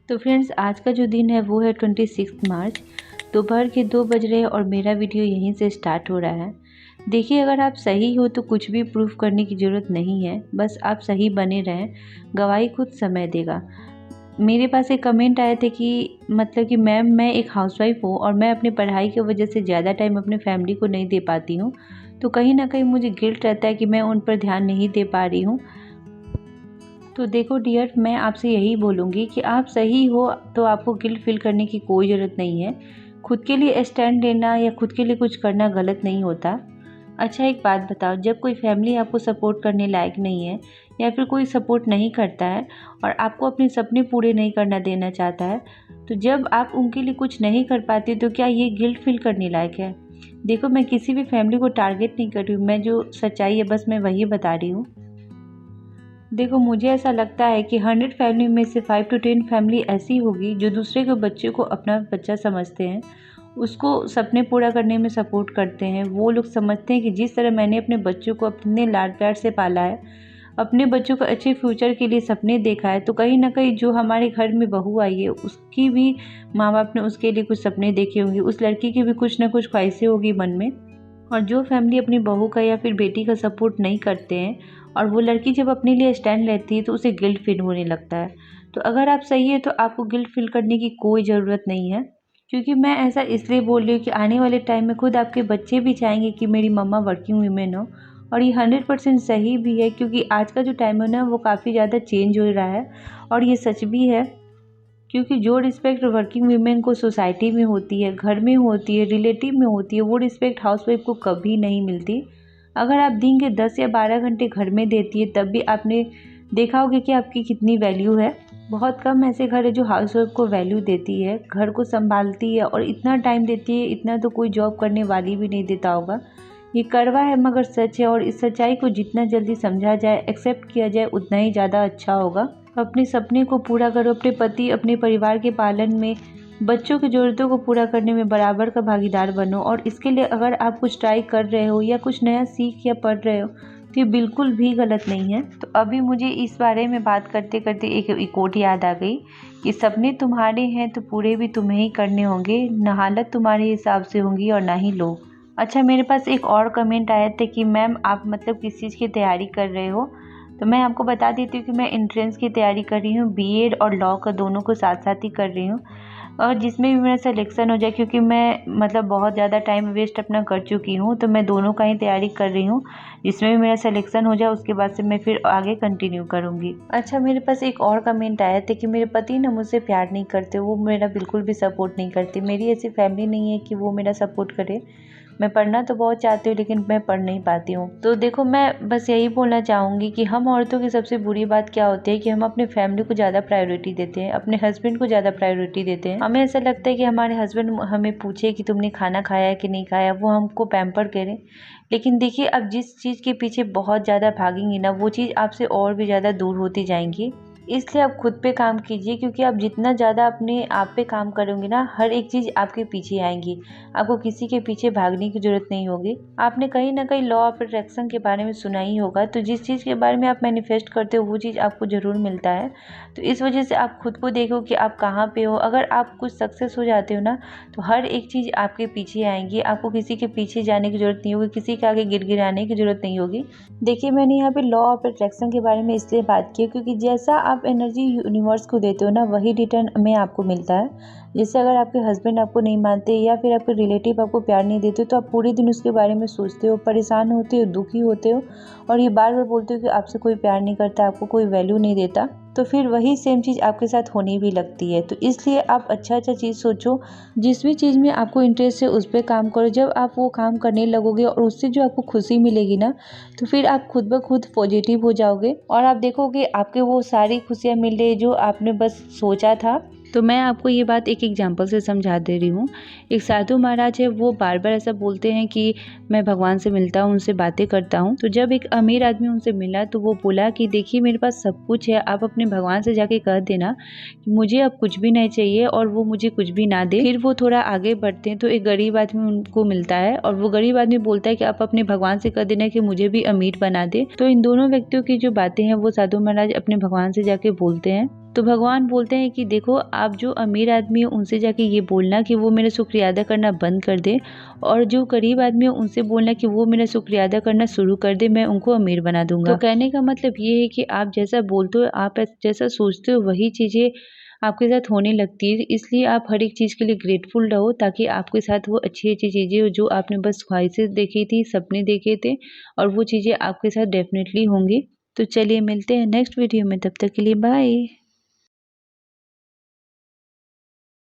तो फ्रेंड्स, आज का जो दिन है वो है 26 मार्च। दोपहर के 2 बज रहे हैं और मेरा वीडियो यहीं से स्टार्ट हो रहा है। देखिए, अगर आप सही हो तो कुछ भी प्रूफ करने की ज़रूरत नहीं है, बस आप सही बने रहें, गवाही खुद समय देगा। मेरे पास एक कमेंट आए थे कि मतलब कि मैम, मैं एक हाउसवाइफ हूँ और मैं अपनी पढ़ाई की वजह से ज़्यादा टाइम अपनी फैमिली को नहीं दे पाती हूँ, तो कहीं ना कहीं मुझे गिल्ट रहता है कि मैं उन पर ध्यान नहीं दे पा रही हूँ। तो देखो डियर, मैं आपसे यही बोलूँगी कि आप सही हो तो आपको गिल्ट फील करने की कोई ज़रूरत नहीं है। खुद के लिए स्टैंड लेना या खुद के लिए कुछ करना गलत नहीं होता। अच्छा, एक बात बताओ, जब कोई फैमिली आपको सपोर्ट करने लायक नहीं है या फिर कोई सपोर्ट नहीं करता है और आपको अपने सपने पूरे नहीं करना देना चाहता है, तो जब आप उनके लिए कुछ नहीं कर पाते तो क्या ये गिल्ट फील करने लायक है? देखो, मैं किसी भी फैमिली को टारगेट नहीं कर रही हूँ, मैं जो सच्चाई है बस मैं वही बता रही हूँ। देखो, मुझे ऐसा लगता है कि 100 फैमिली में से 5 to 10 फैमिली ऐसी होगी जो दूसरे के बच्चे को अपना बच्चा समझते हैं, उसको सपने पूरा करने में सपोर्ट करते हैं। वो लोग समझते हैं कि जिस तरह मैंने अपने बच्चों को अपने लाड प्यार से पाला है, अपने बच्चों को अच्छे फ्यूचर के लिए सपने देखा है, तो कहीं ना कहीं जो हमारे घर में बहू आई है उसकी भी माँ बाप ने उसके लिए कुछ सपने देखे होंगे, उस लड़की की भी कुछ ना कुछ ख्वाहिशें होगी मन में। और जो फैमिली अपनी बहू का या फिर बेटी का सपोर्ट नहीं करते हैं और वो लड़की जब अपने लिए स्टैंड लेती है तो उसे गिल्ट फील होने लगता है। तो अगर आप सही है तो आपको गिल्ट फील करने की कोई ज़रूरत नहीं है, क्योंकि मैं ऐसा इसलिए बोल रही हूँ कि आने वाले टाइम में खुद आपके बच्चे भी चाहेंगे कि मेरी मम्मा वर्किंग वूमेन हो। और ये 100% सही भी है, क्योंकि आज का जो टाइम है ना वो काफ़ी ज़्यादा चेंज हो रहा है और ये सच भी है। क्योंकि जो रिस्पेक्ट वर्किंग वीमेन को सोसाइटी में होती है, घर में होती है, रिलेटिव में होती है, वो रिस्पेक्ट हाउसवाइफ को कभी नहीं मिलती। अगर आप दिन के 10 या 12 घंटे घर में देती है तब भी आपने देखा होगा कि आपकी कितनी वैल्यू है। बहुत कम ऐसे घर है जो हाउसवाइफ को वैल्यू देती है, घर को संभालती है और इतना टाइम देती है, इतना तो कोई जॉब करने वाली भी नहीं देता होगा। ये कड़वा है मगर सच है, और इस सच्चाई को जितना जल्दी समझा जाए, एक्सेप्ट किया जाए, उतना ही ज़्यादा अच्छा होगा। अपने सपने को पूरा करो, अपने पति, अपने परिवार के पालन में, बच्चों की ज़रूरतों को पूरा करने में बराबर का भागीदार बनो। और इसके लिए अगर आप कुछ ट्राई कर रहे हो या कुछ नया सीख या पढ़ रहे हो तो ये बिल्कुल भी गलत नहीं है। तो अभी मुझे इस बारे में बात करते करते एक कोट याद आ गई कि सपने तुम्हारे हैं तो पूरे भी तुम्हें ही करने होंगे, न हालत तुम्हारे हिसाब से होंगी और ना ही लोग। अच्छा, मेरे पास एक और कमेंट आया था कि मैम, आप मतलब किस चीज़ की तैयारी कर रहे हो? तो मैं आपको बता देती हूँ कि मैं एंट्रेंस की तैयारी कर रही हूँ, बीएड और लॉ का दोनों को साथ साथ ही कर रही हूँ। और जिसमें भी मेरा सिलेक्शन हो जाए, क्योंकि मैं मतलब बहुत ज़्यादा टाइम वेस्ट अपना कर चुकी हूँ, तो मैं दोनों का ही तैयारी कर रही हूँ। जिसमें भी मेरा सिलेक्शन हो जाए उसके बाद से मैं फिर आगे कंटिन्यू करूँगी। अच्छा, मेरे पास एक और कमेंट आया था कि मेरे पति ना मुझसे प्यार नहीं करते, वो मेरा बिल्कुल भी सपोर्ट नहीं करते। मेरी ऐसी फैमिली नहीं है कि वो मेरा सपोर्ट करे। मैं पढ़ना तो बहुत चाहती हूँ लेकिन मैं पढ़ नहीं पाती हूँ। तो देखो, मैं बस यही बोलना चाहूँगी कि हम औरतों की सबसे बुरी बात क्या होती है कि हम अपने फैमिली को ज़्यादा प्रायोरिटी देते हैं, अपने हस्बैंड को ज़्यादा प्रायोरिटी देते हैं। हमें ऐसा लगता है कि हमारे हस्बैंड हमें पूछे कि तुमने खाना खाया कि नहीं खाया, वो हमको पैम्पर करें। लेकिन देखिए, अब जिस चीज़ के पीछे बहुत ज़्यादा भागेंगी ना, वो चीज़ आपसे और भी ज़्यादा दूर होती जाएंगी। इसलिए आप खुद पे काम कीजिए, क्योंकि आप जितना ज़्यादा अपने आप पे काम करोगे ना, हर एक चीज़ आपके पीछे आएंगी। आपको किसी के पीछे भागने की ज़रूरत नहीं होगी। आपने कहीं ना कहीं लॉ ऑफ अट्रैक्शन के बारे में सुना ही होगा, तो जिस चीज़ के बारे में आप मैनिफेस्ट करते हो वो चीज़ आपको ज़रूर मिलता है। तो इस वजह से आप खुद को देखो कि आप कहाँ पे हो। अगर आप कुछ सक्सेस हो जाते हो ना, तो हर एक चीज़ आपके पीछे आएंगी। आपको किसी के पीछे जाने की ज़रूरत नहीं होगी, किसी के आगे गिड़गिड़ाने की ज़रूरत नहीं होगी। देखिए, मैंने यहाँ पे लॉ ऑफ अट्रैक्शन के बारे में इसलिए बात की क्योंकि जैसा आप एनर्जी यूनिवर्स को देते हो ना, वही रिटर्न में आपको मिलता है। जैसे अगर आपके हस्बैंड आपको नहीं मानते या फिर आपके रिलेटिव आपको प्यार नहीं देते, तो आप पूरे दिन उसके बारे में सोचते हो, परेशान होते हो, दुखी होते हो और ये बार बार बोलते हो कि आपसे कोई प्यार नहीं करता, आपको कोई वैल्यू नहीं देता। तो फिर वही सेम चीज़ आपके साथ होने भी लगती है। तो इसलिए आप अच्छा चीज़ सोचो, जिस भी चीज़ में आपको इंटरेस्ट है उस पर काम करो। जब आप वो काम करने लगोगे और उससे जो आपको खुशी मिलेगी ना, तो फिर आप खुद ब खुद पॉजिटिव हो जाओगे और आप देखोगे आपके वो सारी खुशियाँ मिल रही जो आपने बस सोचा था। तो मैं आपको ये बात एक एग्जांपल से समझा दे रही हूँ। एक साधु महाराज है, वो बार बार ऐसा बोलते हैं कि मैं भगवान से मिलता हूँ, उनसे बातें करता हूँ। तो जब एक अमीर आदमी उनसे मिला तो वो बोला कि देखिए, मेरे पास सब कुछ है, आप अपने भगवान से जाके कह देना कि मुझे अब कुछ भी नहीं चाहिए और वो मुझे कुछ भी ना दे। फिर वो थोड़ा आगे बढ़ते हैं तो एक गरीब आदमी उनको मिलता है और वो गरीब आदमी बोलता है कि आप अपने भगवान से कह देना कि मुझे भी अमीर बना दे। तो इन दोनों व्यक्तियों की जो बातें हैं वो साधु महाराज अपने भगवान से जाके बोलते हैं तो भगवान बोलते हैं कि देखो, आप जो अमीर आदमी है उनसे जाके ये बोलना कि वो मेरा शुक्रिया अदा करना बंद कर दे, और जो गरीब आदमी है उनसे बोलना कि वो मेरा शुक्रिया अदा करना शुरू कर दे, मैं उनको अमीर बना दूंगा। तो कहने का मतलब ये है कि आप जैसा बोलते हो, आप जैसा सोचते हो, वही चीज़ें आपके साथ होने लगती है। इसलिए आप हर एक चीज़ के लिए ग्रेटफुल रहो, ताकि आपके साथ वो अच्छी-अच्छी चीज़ें जो आपने बस ख्वाहिशें देखी थी, सपने देखे थे, और वो चीज़ें आपके साथ डेफ़िनेटली होंगी। तो चलिए मिलते हैं नेक्स्ट वीडियो में, तब तक के लिए बाय।